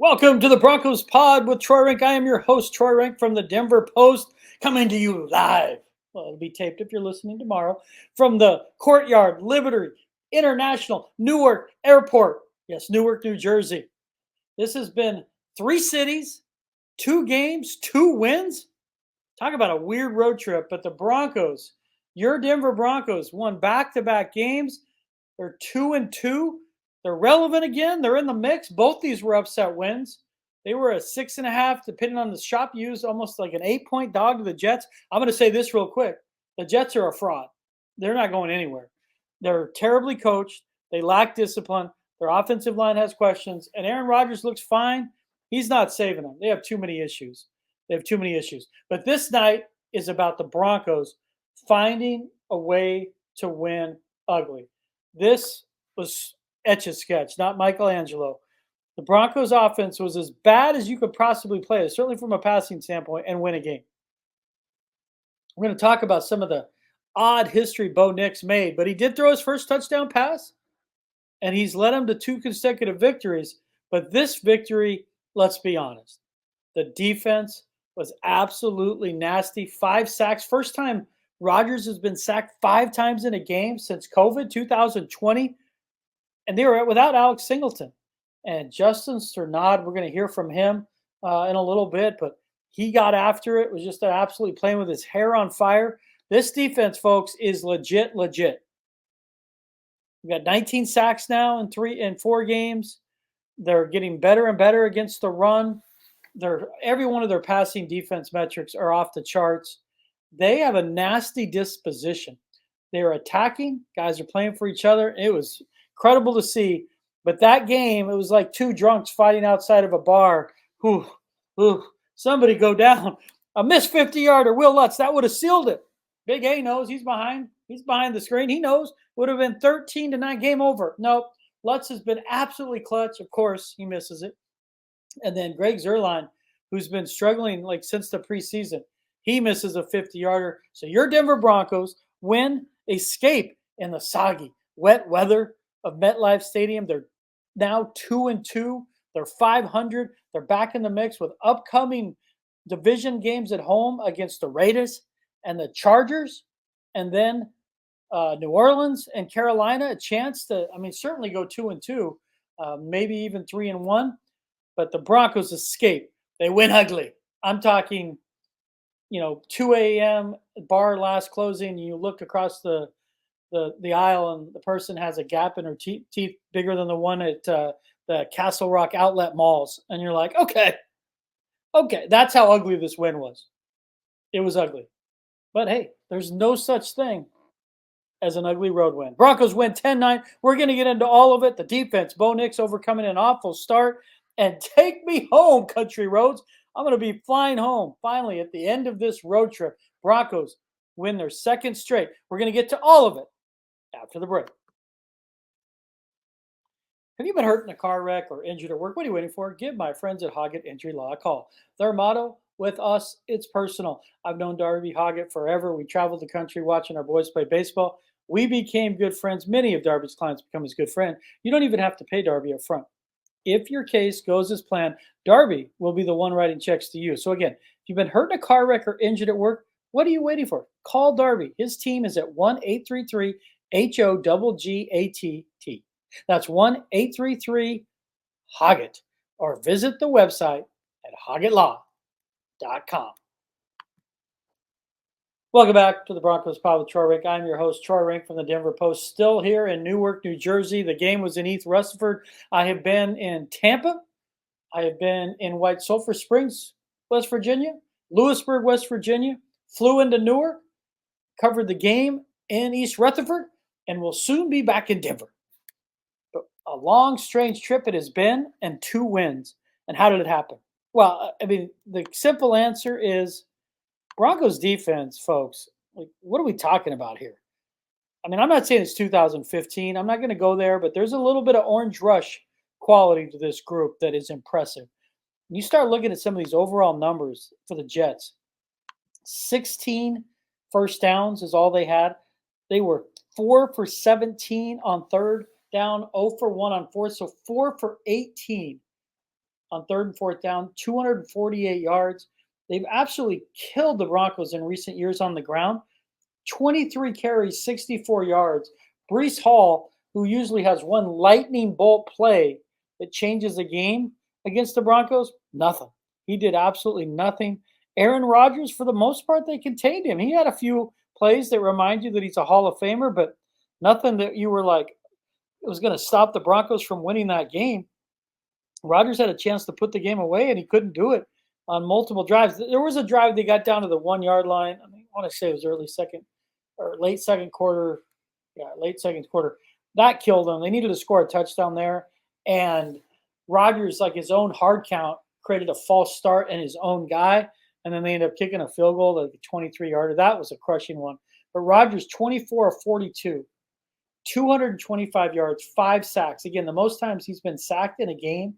Welcome to the Broncos Pod with Troy Renck. I am your host, Troy Renck from the Denver Post, coming to you live. Well, it'll be taped if you're listening tomorrow from the Courtyard Liberty International Newark Airport. Yes, Newark, New Jersey. This has been 3 cities, 2 games, 2 wins. Talk about a weird road trip, but the Broncos, your Denver Broncos, won back-to-back games. They're 2-2. They're relevant again. They're in the mix. Both these were upset wins. They were a 6.5, depending on the shop used, almost like an 8-point dog to the Jets. I'm going to say this real quick. The Jets are a fraud. They're not going anywhere. They're terribly coached. They lack discipline. Their offensive line has questions. And Aaron Rodgers looks fine. He's not saving them. They have too many issues. But this night is about the Broncos finding a way to win ugly. This was Etch-a-Sketch, not Michelangelo. The Broncos offense was as bad as you could possibly play it, certainly from a passing standpoint, and win a game. We're going to talk about some of the odd history Bo Nix made, but he did throw his first touchdown pass, and he's led him to 2 consecutive victories. But this victory, let's be honest, the defense was absolutely nasty. 5 sacks. First time Rodgers has been sacked 5 times in a game since COVID, 2020. And they were without Alex Singleton. And Justin Sternad, we're going to hear from him in a little bit, but he got after it, was just absolutely playing with his hair on fire. This defense, folks, is legit. We got 19 sacks now in 4 games. They're getting better and better against the run. Every one of their passing defense metrics are off the charts. They have a nasty disposition. They're attacking. Guys are playing for each other. It was incredible to see. But that game, it was like 2 drunks fighting outside of a bar. Somebody go down. A missed 50-yarder, Will Lutz, that would have sealed it. Big A knows he's behind the screen. He knows. Would have been 13-9, game over. Nope. Lutz has been absolutely clutch. Of course, he misses it. And then Greg Zuerlein, who's been struggling like since the preseason, he misses a 50-yarder. So your Denver Broncos escape in the soggy, wet weather of MetLife Stadium. They're now 2-2. They're 500. They're back in the mix with upcoming division games at home against the Raiders and the Chargers, and then New Orleans and Carolina. A chance to, certainly go 2-2, maybe even 3-1. But the Broncos escape. They win ugly. I'm talking, 2 a.m. bar last closing. You look across the aisle and the person has a gap in her teeth bigger than the one at the Castle Rock outlet malls. And you're like, okay, that's how ugly this win was. It was ugly. But hey, there's no such thing as an ugly road win. Broncos win 10-9. We're going to get into all of it. The defense, Bo Nix overcoming an awful start. And take me home, country roads. I'm going to be flying home finally at the end of this road trip. Broncos win their 2nd straight. We're going to get to all of it after the break. Have you been hurt in a car wreck or injured at work? What are you waiting for? Give my friends at Hoggett Injury Law a call. Their motto, with us, it's personal. I've known Darby Hoggett forever. We traveled the country watching our boys play baseball. We became good friends. Many of Darby's clients become his good friend. You don't even have to pay Darby up front. If your case goes as planned, Darby will be the one writing checks to you. So again, if you've been hurt in a car wreck or injured at work, what are you waiting for? Call Darby. His team is at 1-833-HOGGATT. That's 1-833-HOGGET. Or visit the website at hoggettlaw.com. Welcome back to the Broncos Pod with Troy Renck. I'm your host, Troy Renck from the Denver Post, still here in Newark, New Jersey. The game was in East Rutherford. I have been in Tampa. I have been in White Sulphur Springs, West Virginia, Lewisburg, West Virginia, flew into Newark, covered the game in East Rutherford, and will soon be back in Denver. But a long, strange trip it has been, and 2 wins. And how did it happen? Well, the simple answer is Broncos defense, folks. Like, what are we talking about here? I'm not saying it's 2015. I'm not going to go there, but there's a little bit of Orange Rush quality to this group that is impressive. When you start looking at some of these overall numbers for the Jets, 16 first downs is all they had. They were 4 for 17 on 3rd down, 0 for 1 on 4th, so 4 for 18 on third and fourth down, 248 yards. They've absolutely killed the Broncos in recent years on the ground. 23 carries, 64 yards. Breece Hall, who usually has one lightning bolt play that changes the game against the Broncos, nothing. He did absolutely nothing. Aaron Rodgers, for the most part, they contained him. He had a few plays that remind you that he's a Hall of Famer, but nothing that you were like, it was going to stop the Broncos from winning that game. Rodgers had a chance to put the game away, and he couldn't do it on multiple drives. There was a drive they got down to the 1 yard line. I want to say it was early second or late second quarter. Yeah, late second quarter. That killed them. They needed to score a touchdown there. And Rodgers, like his own hard count, created a false start and his own guy. And then they ended up kicking a field goal, like a 23-yarder. That was a crushing one. But Rodgers, 24 of 42, 225 yards, 5 sacks. Again, the most times he's been sacked in a game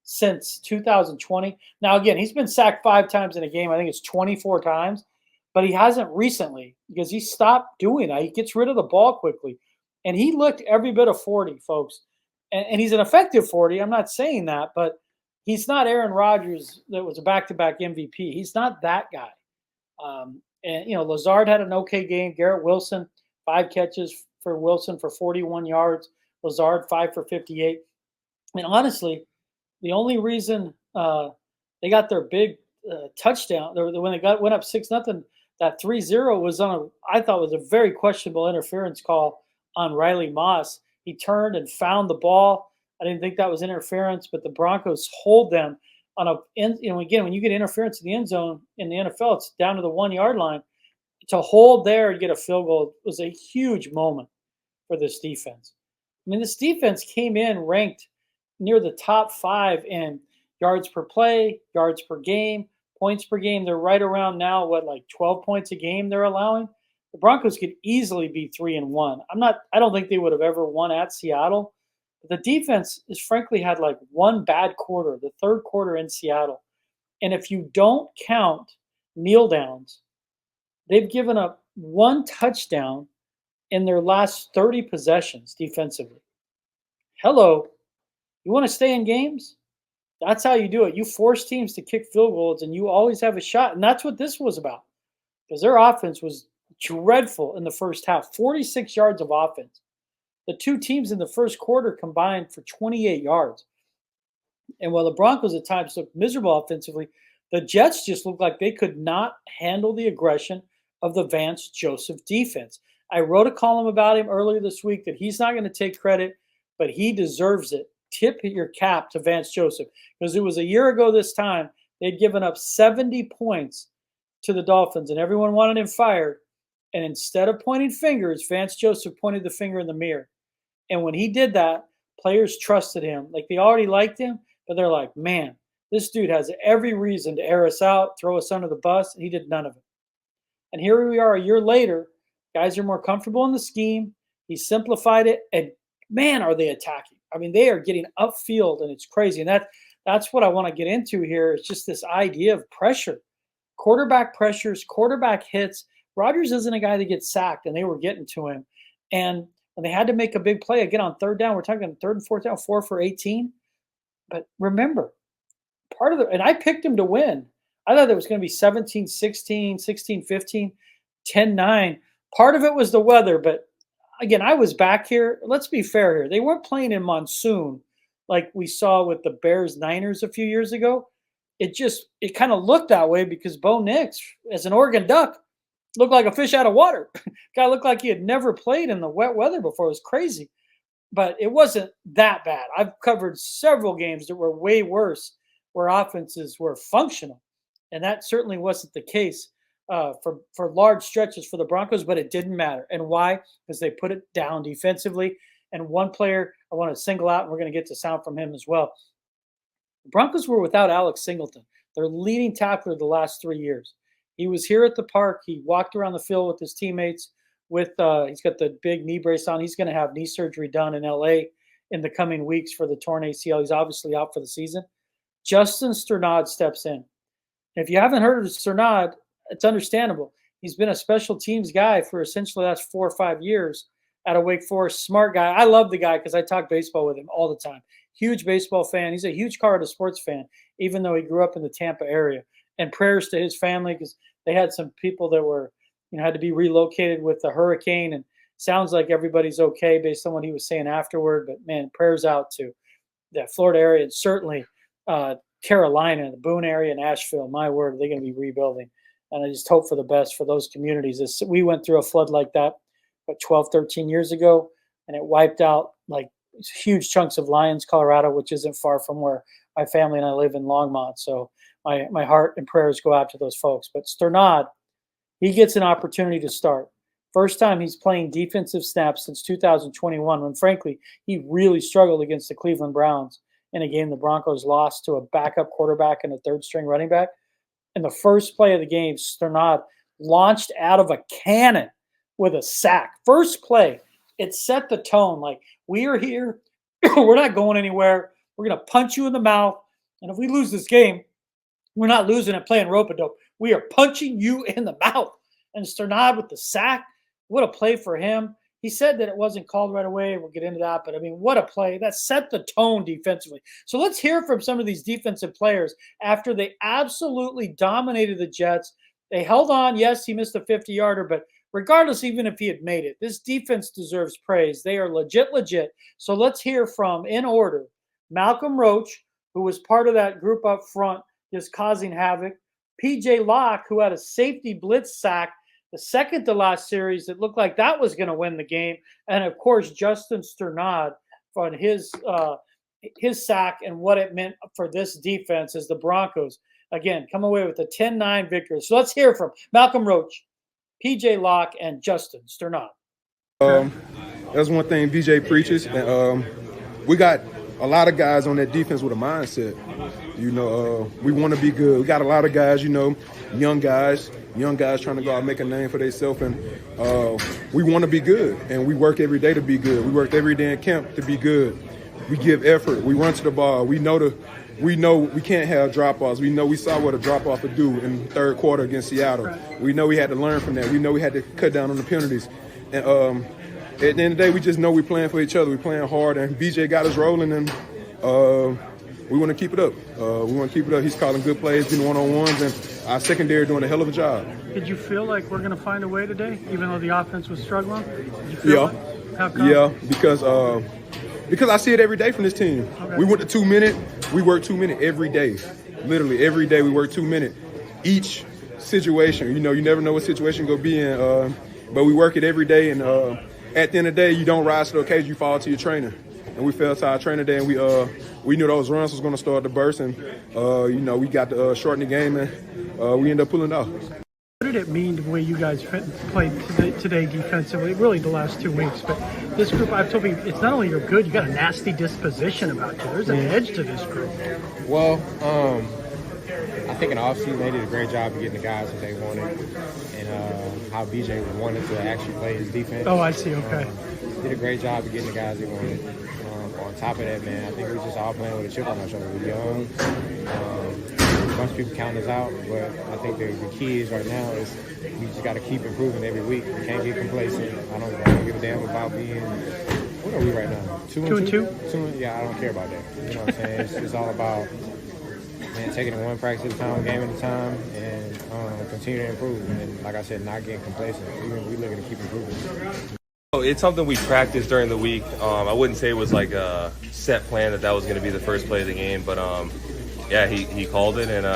since 2020. Now, again, he's been sacked 5 times in a game. I think it's 24 times. But he hasn't recently because he stopped doing that. He gets rid of the ball quickly. And he looked every bit of 40, folks. And he's an effective 40. I'm not saying that, but he's not Aaron Rodgers that was a back-to-back MVP. He's not that guy. Lazard had an okay game. Garrett Wilson, 5 catches for Wilson for 41 yards. Lazard, 5 for 58. And honestly, the only reason they got their big touchdown, when they went up 6-0, that 3-0 was I thought was a very questionable interference call on Riley Moss. He turned and found the ball. I didn't think that was interference, but the Broncos hold them on again, when you get interference in the end zone in the NFL, it's down to the 1 yard line. To hold there and get a field goal was a huge moment for this defense. I mean, this defense came in ranked near the top 5 in yards per play, yards per game, points per game. They're right around now, like 12 points a game they're allowing. The Broncos could easily be 3-1. I don't think they would have ever won at Seattle. But the defense has frankly had like one bad quarter, the third quarter in Seattle. And if you don't count kneel downs, they've given up 1 touchdown in their last 30 possessions defensively. Hello. You want to stay in games? That's how you do it. You force teams to kick field goals, and you always have a shot. And that's what this was about, because their offense was dreadful in the first half. 46 yards of offense. The 2 teams in the first quarter combined for 28 yards. And while the Broncos at times looked miserable offensively, the Jets just looked like they could not handle the aggression of the Vance Joseph defense. I wrote a column about him earlier this week that he's not going to take credit, but he deserves it. Tip your cap to Vance Joseph, because it was a year ago this time they'd given up 70 points to the Dolphins and everyone wanted him fired. And instead of pointing fingers, Vance Joseph pointed the finger in the mirror. And when he did that, players trusted him. Like, they already liked him, but they're like, man, this dude has every reason to air us out, throw us under the bus, and he did none of it. And here we are a year later. Guys are more comfortable in the scheme. He simplified it, and man, are they attacking. I mean, they are getting upfield, and it's crazy. And that's what I want to get into here. It's just this idea of pressure. Quarterback pressures, quarterback hits. Rodgers isn't a guy that gets sacked, and they were getting to him. And when they had to make a big play, again, on third down, we're talking third and fourth down, 4 for 18. But remember, and I picked him to win. I thought it was going to be 17-16, 16-15, 10-9. Part of it was the weather, but again, I was back here. Let's be fair here. They weren't playing in monsoon like we saw with the Bears-Niners a few years ago. It kind of looked that way because Bo Nix, as an Oregon Duck, looked like a fish out of water. Guy looked like he had never played in the wet weather before. It was crazy. But it wasn't that bad. I've covered several games that were way worse where offenses were functional. And that certainly wasn't the case for large stretches for the Broncos, but it didn't matter. And why? Because they put it down defensively. And one player I want to single out, and we're going to get to sound from him as well. The Broncos were without Alex Singleton, their leading tackler the last 3 years. He was here at the park. He walked around the field with his teammates. He's got the big knee brace on. He's going to have knee surgery done in L.A. in the coming weeks for the torn ACL. He's obviously out for the season. Justin Sternad steps in. If you haven't heard of Sternad, it's understandable. He's been a special teams guy for essentially the last 4 or 5 years out of Wake Forest. Smart guy. I love the guy because I talk baseball with him all the time. huge baseball fan. He's a huge Colorado sports fan, even though he grew up in the Tampa area. And prayers to his family, because they had some people that were, had to be relocated with the hurricane. And sounds like everybody's okay based on what he was saying afterward. But man, prayers out to that Florida area, and certainly Carolina, the Boone area, and Asheville. My word, they're going to be rebuilding. And I just hope for the best for those communities. We went through a flood like that 12, 13 years ago, and it wiped out like huge chunks of Lyons, Colorado, which isn't far from where my family and I live in Longmont. So my heart and prayers go out to those folks. But Sternad, he gets an opportunity to start. First time he's playing defensive snaps since 2021, when frankly he really struggled against the Cleveland Browns in a game the Broncos lost to a backup quarterback and a third-string running back. In the first play of the game, Sternad launched out of a cannon with a sack. First play, it set the tone. Like, we are here. We're not going anywhere. We're going to punch you in the mouth. And if we lose this game, we're not losing it playing rope-a-dope. We are punching you in the mouth. And Sternad with the sack, what a play for him. He said that it wasn't called right away. We'll get into that. But, I mean, what a play. That set the tone defensively. So let's hear from some of these defensive players after they absolutely dominated the Jets. They held on. Yes, he missed a 50-yarder, but regardless, even if he had made it, this defense deserves praise. They are legit. So let's hear from, in order, Malcolm Roach, who was part of that group up front just causing havoc, P.J. Locke, who had a safety blitz sack the second to last series that looked like that was going to win the game, and of course Justin Sternad on his sack and what it meant for this defense as the Broncos again come away with a 10-9 victory. So let's hear from Malcolm Roach, P.J. Locke, and Justin Sternad. That's one thing BJ preaches, and we got a lot of guys on that defense with a mindset. We want to be good. We got a lot of guys, young guys trying to go out and make a name for themselves, and we want to be good, and we work every day to be good. We work every day in camp to be good. We give effort. We run to the ball. We know we can't have drop-offs. We saw what a drop-off would do in the third quarter against Seattle. Right. We know we had to learn from that. We know we had to cut down on the penalties. And at the end of the day, we just know we're playing for each other. We're playing hard, and BJ got us rolling, and we want to keep it up. He's calling good plays, getting one-on-ones, and our secondary doing a hell of a job. Did you feel like we're going to find a way today, even though the offense was struggling? Did you feel because I see it every day from this team. Okay. We went to 2 minute. We work 2 minute every day. Literally every day we work 2 minute. Each situation, you never know what situation you're going to be in, but we work it every day, and at the end of the day, you don't rise to the occasion, you fall to your trainer. And we fell to our trainer there, and we knew those runs was going to start to burst, and we got to shorten the game, and we ended up pulling it off. What did it mean the way you guys played today defensively? Really the last 2 weeks, but this group, I've told you, it's not only you're good, you got a nasty disposition about you. There's an edge to this group. Well, I think in the offseason they did a great job of getting the guys that they wanted, and how BJ wanted to actually play his defense. Oh, I see. Okay. Did a great job of getting the guys they wanted. On top of that, man, I think we're just all playing with a chip on our shoulder. We're young. A bunch of people counting us out, but I think the key is right now is we just got to keep improving every week. We can't get complacent. I don't give a damn about being. What are we right now? 2-2? Yeah, I don't care about that. You know what I'm saying? It's all about taking it one practice at a time, game at a time, and continue to improve. And like I said, not getting complacent. We're looking to keep improving. It's something we practiced during the week. I wouldn't say it was like a set plan that was going to be the first play of the game, but he called it, and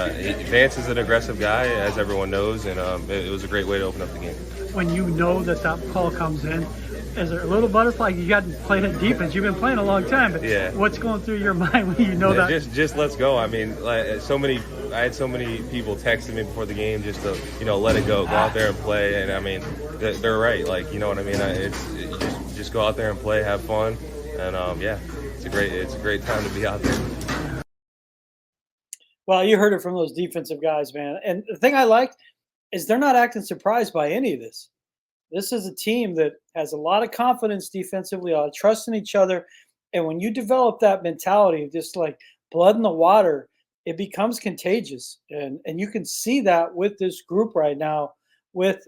Vance is an aggressive guy, as everyone knows, and it was a great way to open up the game. When you know that call comes in, is there a little butterfly? You hadn't played at defense. You've been playing a long time, but what's going through your mind when you know that? Just let's go. I mean, I had so many people texting me before the game just to let it go out there and play, and I mean they're right. Like, you know what I mean? It's just go out there and play, have fun, and it's a great time to be out there. Well, you heard it from those defensive guys, man. And the thing I liked is they're not acting surprised by any of this. This is a team that has a lot of confidence defensively, a lot of trust in each other. And when you develop that mentality of just like blood in the water, it becomes contagious. And you can see that with this group right now with,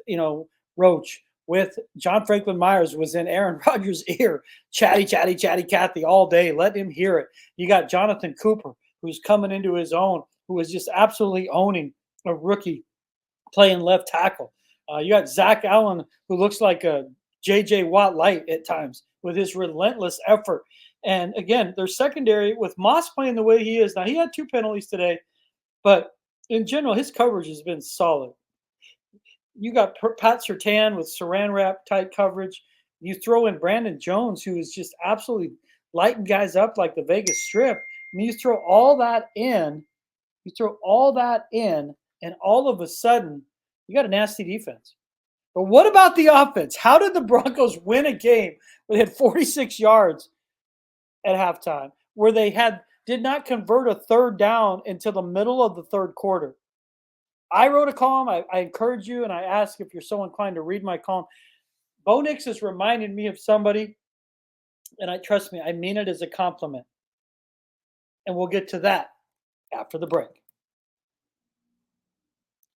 Roach, with John Franklin Myers was in Aaron Rodgers' ear, chatty, Cathy all day. Let him hear it. You got Jonathan Cooper, who's coming into his own, who is just absolutely owning a rookie playing left tackle. You got Zach Allen, who looks like a J.J. Watt light at times with his relentless effort. And again, their secondary with Moss playing the way he is. Now, he had 2 penalties today, but in general, his coverage has been solid. You got Pat Surtain with saran wrap type coverage. You throw in Brandon Jones, who is just absolutely lighting guys up like the Vegas Strip. I mean, you throw all that in, and all of a sudden, you got a nasty defense. But what about the offense? How did the Broncos win a game where they had 46 yards at halftime, where they did not convert a third down until the middle of the third quarter? I wrote a column. I encourage you, and I ask if you're so inclined to read my column. Bo Nix has reminded me of somebody, and trust me, I mean it as a compliment. And we'll get to that after the break.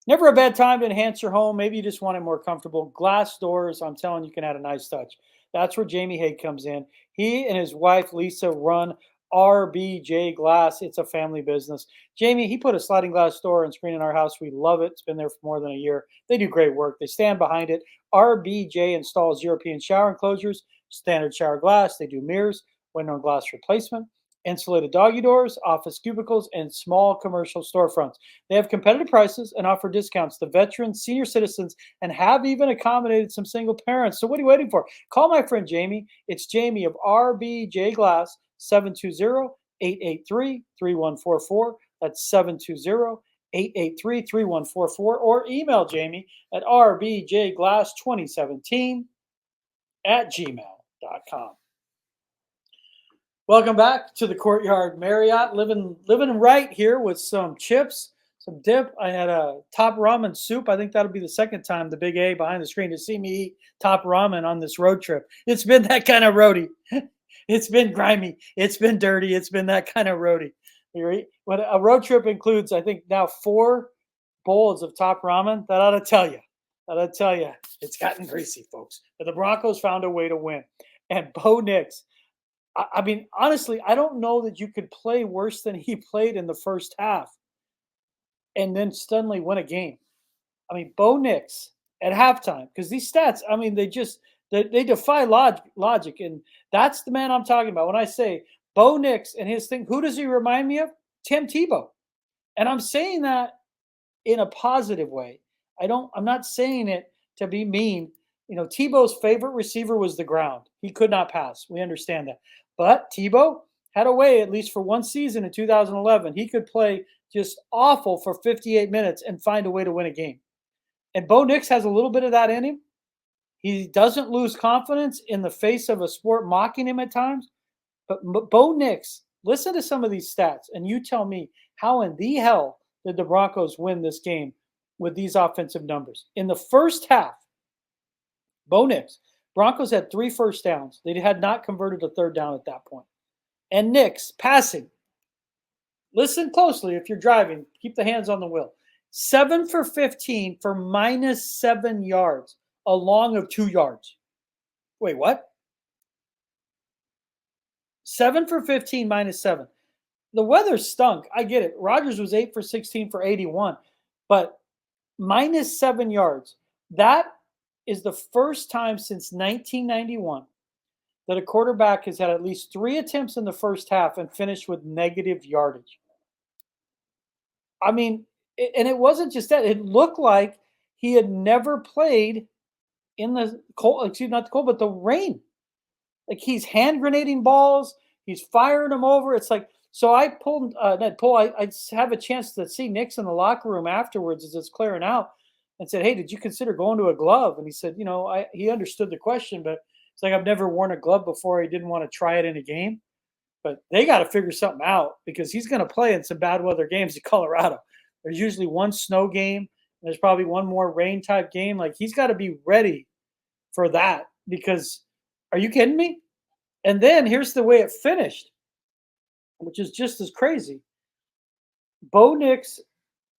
Never a bad time to enhance your home. Maybe you just want it more comfortable. Glass doors, I'm telling you, can add a nice touch. That's where Jamie Haig comes in. He and his wife, Lisa, run RBJ Glass. It's a family business. Jamie, he put a sliding glass door and screen in our house. We love it. It's been there for more than a year. They do great work. They stand behind it. RBJ installs European shower enclosures, standard shower glass. They do mirrors, window and glass replacement, insulated doggy doors, office cubicles, and small commercial storefronts. They have competitive prices and offer discounts to veterans, senior citizens, and have even accommodated some single parents. So what are you waiting for? Call my friend Jamie. It's Jamie of RBJ Glass, 720-883-3144. That's 720-883-3144. Or email Jamie at rbjglass2017@gmail.com. Welcome back to the Courtyard Marriott. Living right here with some chips, some dip. I had a top ramen soup. I think that'll be the second time the big A behind the screen to see me eat top ramen on this road trip. It's been that kind of roadie. It's been grimy. It's been dirty. It's been that kind of roadie. When a road trip includes, I think now 4 bowls of top ramen, that ought to tell you. It's gotten greasy, folks. But the Broncos found a way to win. And Bo Nix, I mean, honestly, I don't know that you could play worse than he played in the first half and then suddenly win a game. I mean, Bo Nix at halftime, because these stats, I mean, they defy logic. And that's the man I'm talking about. When I say Bo Nix and his thing, who does he remind me of? Tim Tebow. And I'm saying that in a positive way. I'm not saying it to be mean. You know, Tebow's favorite receiver was the ground. He could not pass. We understand that. But Tebow had a way, at least for one season in 2011, he could play just awful for 58 minutes and find a way to win a game. And Bo Nix has a little bit of that in him. He doesn't lose confidence in the face of a sport mocking him at times. But Bo Nix, listen to some of these stats, and you tell me, how in the hell did the Broncos win this game with these offensive numbers? In the first half, Bo Nix, Broncos had 3 first downs. They had not converted a third down at that point. And Nix, passing. Listen closely if you're driving. Keep the hands on the wheel. 7 for 15 for -7 yards, a long of 2 yards. Wait, what? 7 for 15 -7. The weather stunk. I get it. Rodgers was 8 for 16 for 81. But -7 yards. That is the first time since 1991 that a quarterback has had at least 3 attempts in the first half and finished with negative yardage. I mean, and it wasn't just that. It looked like he had never played in the cold, not the cold, but the rain. Like he's hand grenading balls. He's firing them over. It's like, so I pulled Ned Pohl. I have a chance to see Nix in the locker room afterwards as it's clearing out and said, hey, did you consider going to a glove? And he said, he understood the question, but it's like, I've never worn a glove before. He didn't want to try it in a game. But they got to figure something out because he's going to play in some bad weather games in Colorado. There's usually one snow game. And there's probably one more rain type game. Like he's got to be ready for that because are you kidding me? And then here's the way it finished, which is just as crazy. Bo Nix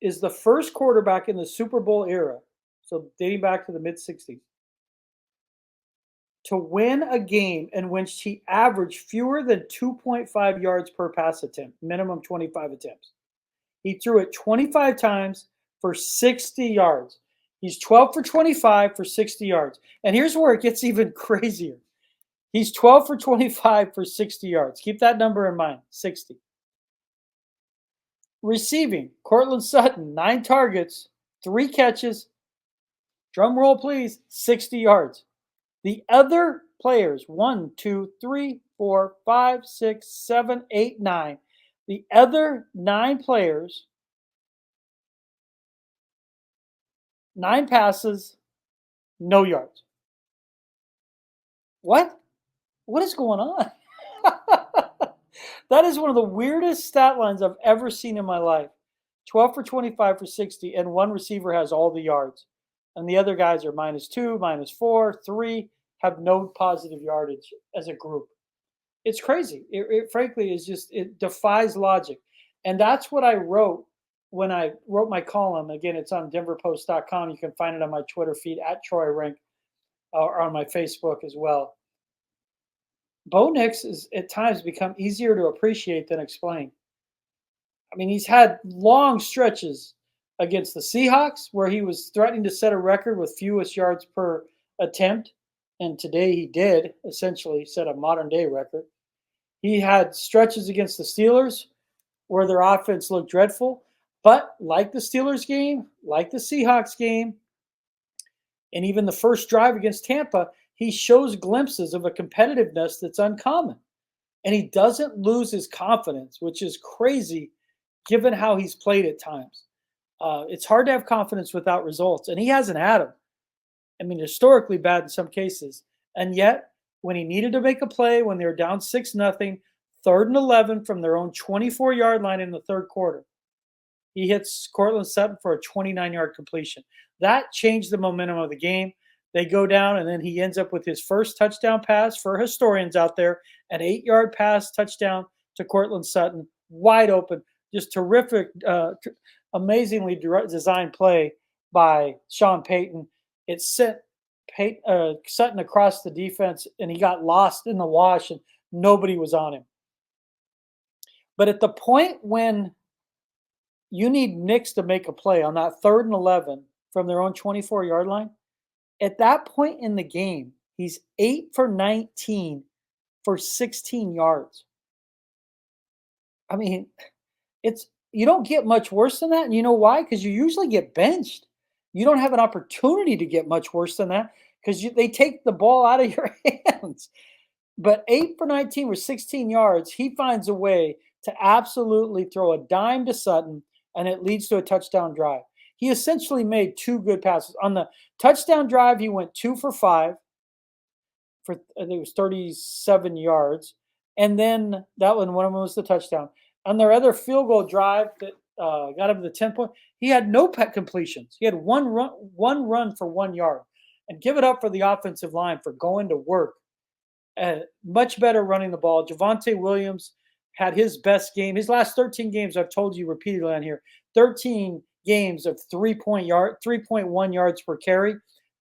is the first quarterback in the Super Bowl era, so dating back to the mid-'60s, to win a game in which he averaged fewer than 2.5 yards per pass attempt, minimum 25 attempts. He threw it 25 times for 60 yards. He's 12 for 25 for 60 yards. And here's where it gets even crazier. He's 12 for 25 for 60 yards. Keep that number in mind, 60. Receiving, Courtland Sutton, 9 targets, 3 catches, drum roll please, 60 yards. The other players, 1, 2, 3, 4, 5, 6, 7, 8, 9. The other 9 players, 9 passes, no yards. What? What is going on? That is one of the weirdest stat lines I've ever seen in my life. 12 for 25 for 60, and one receiver has all the yards. And the other guys are -2, -4, 3, have no positive yardage as a group. It's crazy. It frankly is just, it defies logic. And that's what I wrote when I wrote my column. Again, it's on denverpost.com. You can find it on my Twitter feed at Troy Renck, or on my Facebook as well. Bo Nix has at times become easier to appreciate than explain. I mean, he's had long stretches against the Seahawks where he was threatening to set a record with fewest yards per attempt. And today he did essentially set a modern day record. He had stretches against the Steelers where their offense looked dreadful. But like the Steelers game, like the Seahawks game, and even the first drive against Tampa, he shows glimpses of a competitiveness that's uncommon. And he doesn't lose his confidence, which is crazy given how he's played at times. It's hard to have confidence without results, and he hasn't had them. I mean, historically bad in some cases. And yet, when he needed to make a play, when they were down 6-0, 3rd and 11 from their own 24-yard line in the third quarter, he hits Courtland Sutton for a 29-yard completion. That changed the momentum of the game. They go down, and then he ends up with his first touchdown pass for historians out there, an 8-yard pass touchdown to Courtland Sutton, wide open, just terrific, amazingly designed play by Sean Payton. It sent Sutton across the defense, and he got lost in the wash, and nobody was on him. But at the point when you need Nix to make a play on that 3rd and 11 from their own 24-yard line, at that point in the game, he's 8 for 19 for 16 yards. I mean, you don't get much worse than that. And you know why? Because you usually get benched. You don't have an opportunity to get much worse than that because they take the ball out of your hands. But 8 for 19 with 16 yards, he finds a way to absolutely throw a dime to Sutton, and it leads to a touchdown drive. He essentially made 2 good passes. On the touchdown drive, he went 2 for 5 for, I think it was 37 yards. And then that one of them was the touchdown. On their other field goal drive that got him to the 10-point, he had no completions. He had one run for 1 yard. And give it up for the offensive line for going to work. Much better running the ball. Javonte Williams had his best game. His last 13 games, I've told you repeatedly on here, 13 games of 3.1 yards per carry.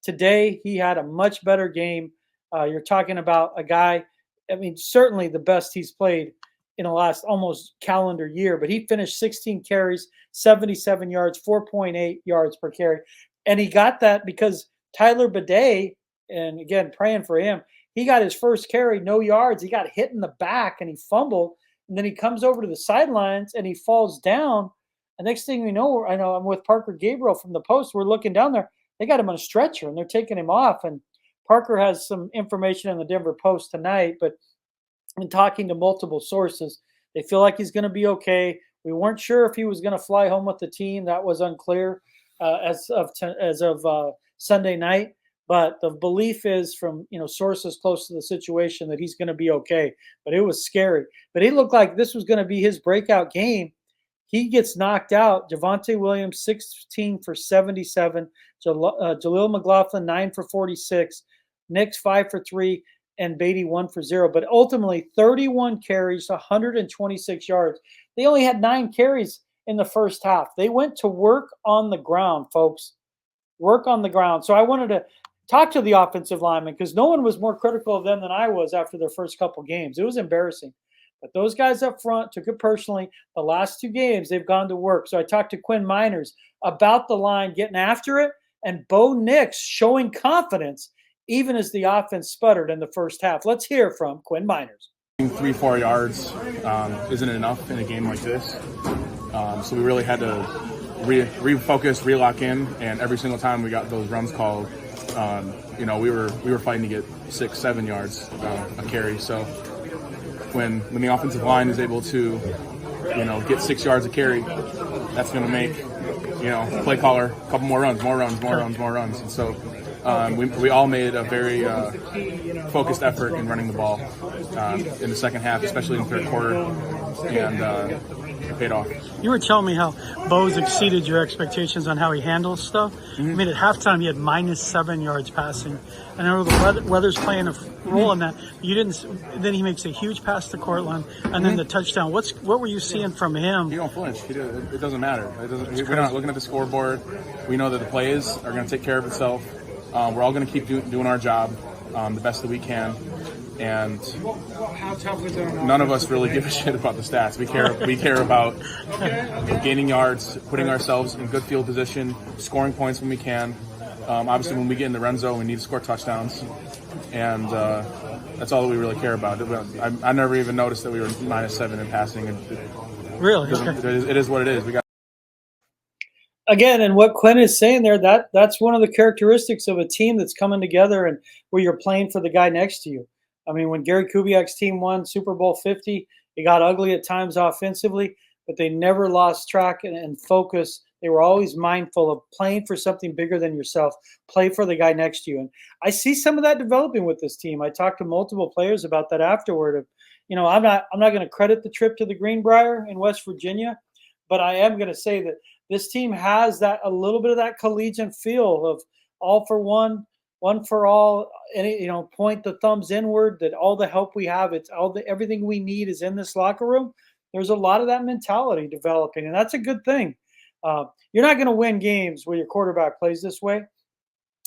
Today, he had a much better game. You're talking about a guy, I mean, certainly the best he's played in the last almost calendar year, but he finished 16 carries, 77 yards, 4.8 yards per carry. And he got that because Tyler Bidet, and again, praying for him, he got his first carry, no yards. He got hit in the back and he fumbled. And then he comes over to the sidelines and he falls down. And next thing we know, I know I'm with Parker Gabriel from the Post. We're looking down there. They got him on a stretcher and they're taking him off. And Parker has some information in the Denver Post tonight, but in talking to multiple sources, they feel like he's going to be okay. We weren't sure if he was going to fly home with the team. That was unclear as of Sunday night. But the belief is from sources close to the situation that he's going to be okay. But it was scary. But it looked like this was going to be his breakout game. He gets knocked out. Javonte Williams, 16 for 77. Jaleel McLaughlin, 9 for 46. Nix, 5 for 3. And Beatty, 1 for 0. But ultimately, 31 carries, 126 yards. They only had 9 carries in the first half. They went to work on the ground, folks. Work on the ground. So I wanted to talk to the offensive linemen, because no one was more critical of them than I was after their first couple games. It was embarrassing. But those guys up front took it personally. The last 2 games, they've gone to work. So I talked to Quinn Miners about the line getting after it, and Bo Nix showing confidence even as the offense sputtered in the first half. Let's hear from Quinn Miners. 3-4 yards isn't enough in a game like this. So we really had to refocus, relock in, and every single time we got those runs called, we were fighting to get 6-7 yards a carry. So when the offensive line is able to, get 6 yards a carry, that's going to make, play caller a couple more runs. And so we all made a very focused effort in running the ball in the second half, especially in the third quarter, and it paid off. You were telling me how Bo's exceeded your expectations on how he handles stuff. Mm-hmm. I mean, at halftime, he had -7 yards passing. I know the weather's playing a role in that. You didn't. Then he makes a huge pass to Cortland, and then the touchdown. What were you seeing from him? He don't flinch. It doesn't matter. We're not looking at the scoreboard. We know that the plays are going to take care of itself. We're all going to keep doing our job the best that we can. And none of us really give a shit about the stats. We care about gaining yards, putting ourselves in good field position, scoring points when we can. Obviously, when we get in the red zone, we need to score touchdowns, and that's all that we really care about. I never even noticed that we were -7 in passing. Really? It is what it is. We got. Again, and what Quinn is saying there, that's one of the characteristics of a team that's coming together and where you're playing for the guy next to you. I mean, when Gary Kubiak's team won Super Bowl 50, it got ugly at times offensively, but they never lost track and focus. They were always mindful of playing for something bigger than yourself. Play for the guy next to you. And I see some of that developing with this team. I talked to multiple players about that afterward. I'm not going to credit the trip to the Greenbrier in West Virginia, but I am going to say that this team has that a little bit of that collegiate feel of all for one, one for all, and point the thumbs inward, that all the help we have, everything we need is in this locker room. There's a lot of that mentality developing, and that's a good thing. You're not going to win games where your quarterback plays this way.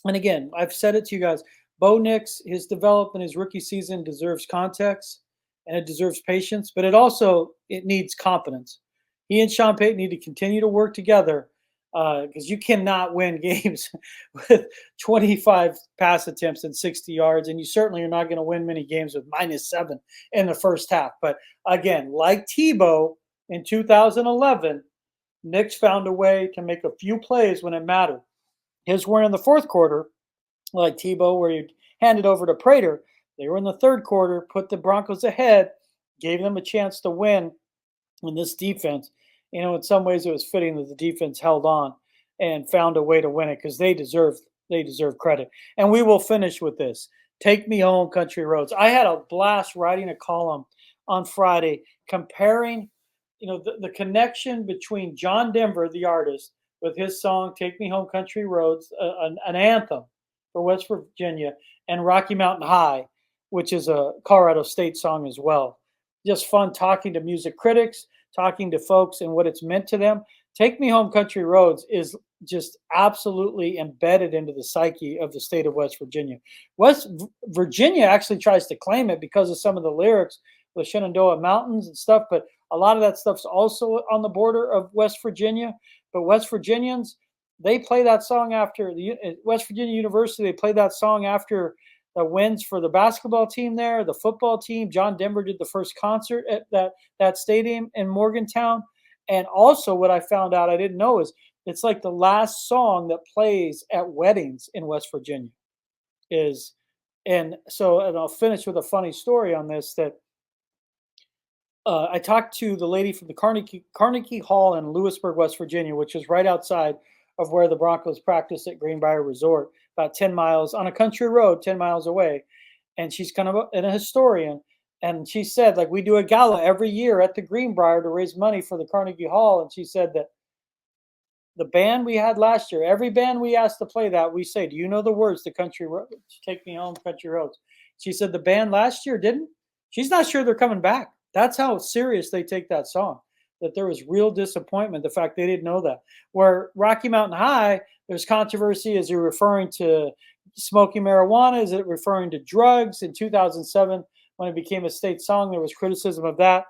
And again, I've said it to you guys, Bo Nix, his development, his rookie season deserves context and it deserves patience, but it needs confidence. He and Sean Payton need to continue to work together because you cannot win games with 25 pass attempts and 60 yards, and you certainly are not going to win many games with -7 in the first half. But again, like Tebow in 2011, Nix found a way to make a few plays when it mattered. His were in the fourth quarter, like Tebow, where you handed over to Prater. They were in the third quarter, put the Broncos ahead, gave them a chance to win. In this defense, in some ways it was fitting that the defense held on and found a way to win it because they deserve credit. And we will finish with this. Take me home, country roads. I had a blast writing a column on Friday comparing, the connection between John Denver, the artist, with his song "Take Me Home, Country Roads," an anthem for West Virginia, and Rocky Mountain High, which is a Colorado State song as well. Just fun talking to music critics, talking to folks and what it's meant to them. Take Me Home, Country Roads is just absolutely embedded into the psyche of the state of West Virginia. West Virginia actually tries to claim it because of some of the lyrics, the Shenandoah Mountains and stuff, but a lot of that stuff's also on the border of West Virginia. But West Virginians, they play that song after West Virginia University. They play that song after the wins for the basketball team there, the football team. John Denver did the first concert at that stadium in Morgantown. And also what I found out I didn't know is it's like the last song that plays at weddings in West Virginia and I'll finish with a funny story on this, that I talked to the lady from the Carnegie Hall in Lewisburg, West Virginia, which is right outside of where the Broncos practice at Greenbrier Resort, about 10 miles on a country road, 10 miles away. And she's kind of a historian. And she said, we do a gala every year at the Greenbrier to raise money for the Carnegie Hall. And she said that the band we had last year, every band we asked to play that, we say, do you know the words to Country Roads? Take Me Home, Country Roads. She said the band last year didn't. She's not sure they're coming back. That's how serious they take that song, that there was real disappointment, the fact they didn't know that. Where Rocky Mountain High, there's controversy as you're referring to Smoking marijuana, is it referring to drugs? In 2007, when it became a state song, there was criticism of that.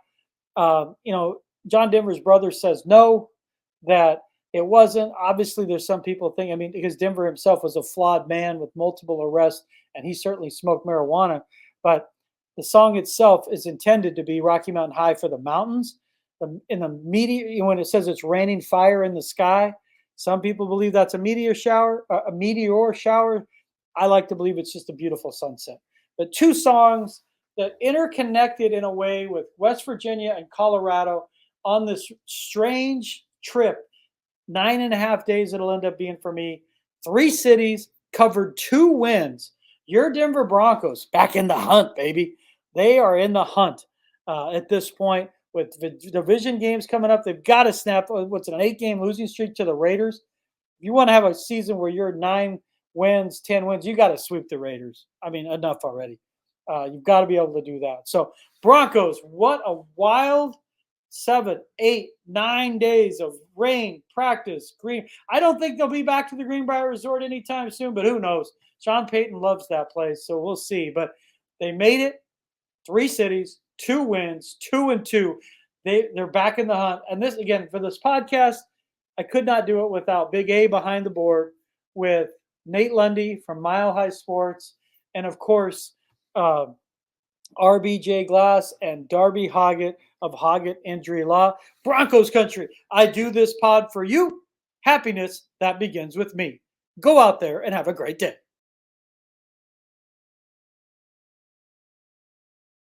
John Denver's brother says no, that it wasn't. Obviously, there's some people think, because Denver himself was a flawed man with multiple arrests, and he certainly smoked marijuana. But the song itself is intended to be Rocky Mountain High for the mountains. In the meteor, when it says it's raining fire in the sky, some people believe that's a meteor shower. I like to believe it's just a beautiful sunset. But two songs that interconnected in a way with West Virginia and Colorado on this strange trip. 9.5 days it'll end up being for me. 3 cities, covered 2 wins. Your Denver Broncos back in the hunt, baby. They are in the hunt at this point with the division games coming up. They've got to snap an 8-game losing streak to the Raiders. If you want to have a season where you're 9 wins, 10 wins, you got to sweep the Raiders. Enough already. You've got to be able to do that. So Broncos, what a wild 7, 8, 9 days of rain, practice, green. I don't think they'll be back to the Greenbrier Resort anytime soon, but who knows? Sean Payton loves that place, so we'll see. But they made it. 3 cities, 2 wins, 2-2. They're back in the hunt. And this, again, for this podcast, I could not do it without Big A behind the board with Nate Lundy from Mile High Sports, and of course, RBJ Glass and Darby Hoggett of Hoggett Injury Law. Broncos country, I do this pod for you. Happiness, that begins with me. Go out there and have a great day.